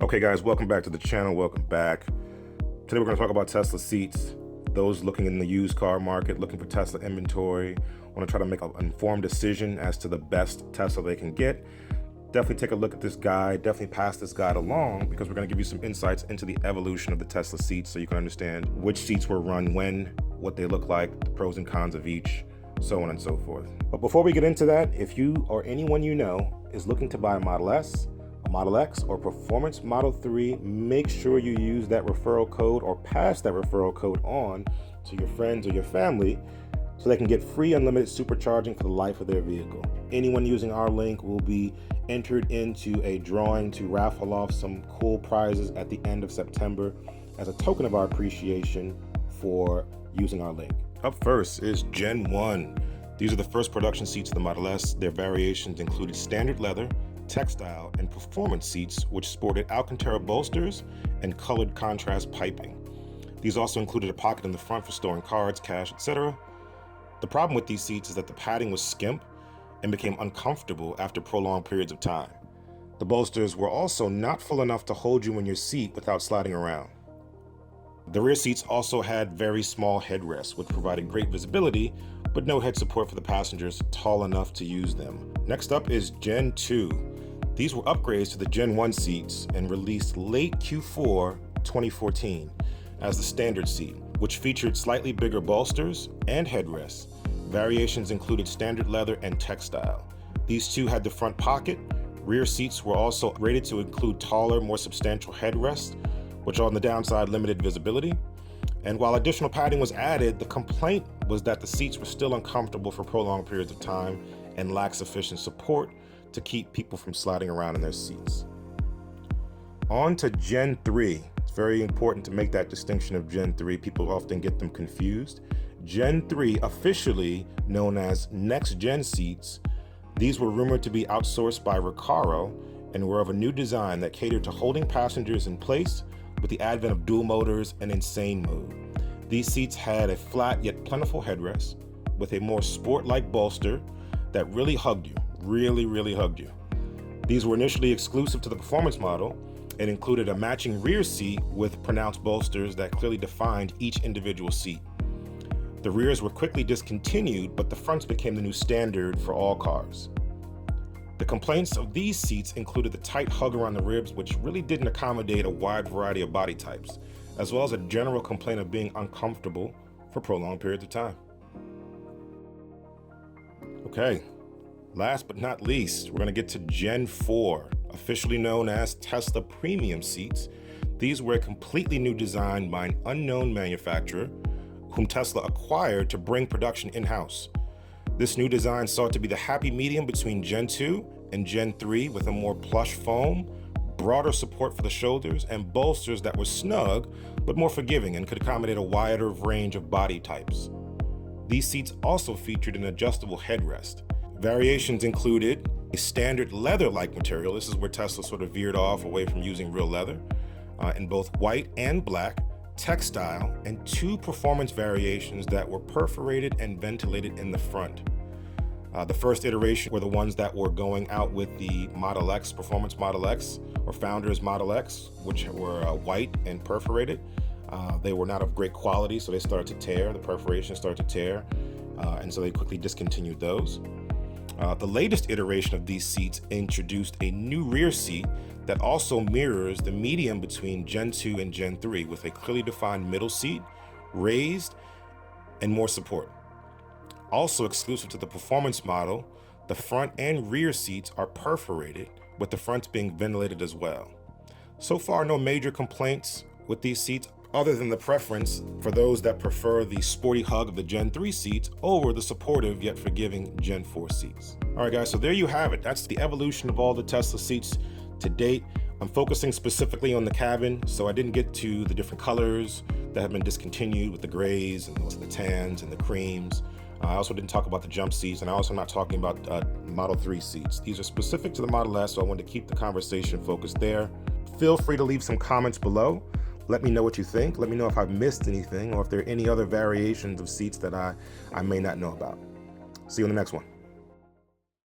Okay guys, welcome back to the channel, welcome back. Today we're going to talk about Tesla seats. Those looking in the used car market, looking for Tesla inventory, want to try to make an informed decision as to the best Tesla they can get. Definitely take a look at this guide, definitely pass this guide along because we're going to give you some insights into the evolution of the Tesla seats so you can understand which seats were run when, what they look like, the pros and cons of each, so on and so forth. But before we get into that, if you or anyone you know is looking to buy a Model S, a Model X, or Performance Model 3, make sure you use that referral code or pass that referral code on to your friends or your family so they can get free unlimited supercharging for the life of their vehicle. Anyone using our link will be entered into a drawing to raffle off some cool prizes at the end of September as a token of our appreciation for using our link. Up first is Gen 1. These are the first production seats of the Model S. Their variations included standard leather, textile, and performance seats, which sported Alcantara bolsters and colored contrast piping. These also included a pocket in the front for storing cards, cash, etc. The problem with these seats is that the padding was skimp and became uncomfortable after prolonged periods of time. The bolsters were also not full enough to hold you in your seat without sliding around. The rear seats also had very small headrests, which provided great visibility, but no head support for the passengers tall enough to use them. Next up is Gen 2. These were upgrades to the Gen 1 seats and released late Q4 2014 as the standard seat, which featured slightly bigger bolsters and headrests. Variations included standard leather and textile. These two had the front pocket. Rear seats were also rated to include taller, more substantial headrests, which on the downside limited visibility. And while additional padding was added, the complaint was that the seats were still uncomfortable for prolonged periods of time and lacked sufficient support to keep people from sliding around in their seats. On to Gen 3. It's very important to make that distinction of Gen 3. People often get them confused. Gen 3, officially known as Next Gen seats, these were rumored to be outsourced by Recaro and were of a new design that catered to holding passengers in place with the advent of dual motors and insane mode. These seats had a flat yet plentiful headrest with a more sport-like bolster that really hugged you, really hugged you. These were initially exclusive to the performance model and included a matching rear seat with pronounced bolsters that clearly defined each individual seat. The rears were quickly discontinued, but the fronts became the new standard for all cars. The complaints of these seats included the tight hug around the ribs, which really didn't accommodate a wide variety of body types, as well as a general complaint of being uncomfortable for prolonged periods of time. Okay, last but not least, we're going to get to Gen 4, officially known as Tesla Premium seats. These were a completely new design by an unknown manufacturer whom Tesla acquired to bring production in-house. This new design sought to be the happy medium between Gen 2 and Gen 3 with a more plush foam, broader support for the shoulders, and bolsters that were snug but more forgiving and could accommodate a wider range of body types. These seats also featured an adjustable headrest. Variations included a standard leather-like material. This is where Tesla sort of veered off away from using real leather, in both white and black, textile, and two performance variations that were perforated and ventilated in the front. The first iteration were the ones that were going out with the Model X, Performance Model X, or Founders Model X, which were white and perforated. They were not of great quality, so they started to tear. The perforation started to tear, and so they quickly discontinued those. The latest iteration of these seats introduced a new rear seat that also mirrors the medium between Gen 2 and Gen 3 with a clearly defined middle seat, raised, and more support. Also exclusive to the performance model, the front and rear seats are perforated, with the fronts being ventilated as well. So far, no major complaints with these seats other than the preference for those that prefer the sporty hug of the Gen 3 seats over the supportive yet forgiving Gen 4 seats. All right guys, so there you have it. That's the evolution of all the Tesla seats to date. I'm focusing specifically on the cabin, so I didn't get to the different colors that have been discontinued with the grays and the tans and the creams. I also didn't talk about the jump seats, and I'm also not talking about Model 3 seats. These are specific to the Model S, so I wanted to keep the conversation focused there. Feel free to leave some comments below. Let me know what you think. Let me know if I've missed anything or if there are any other variations of seats that I may not know about. See you in the next one.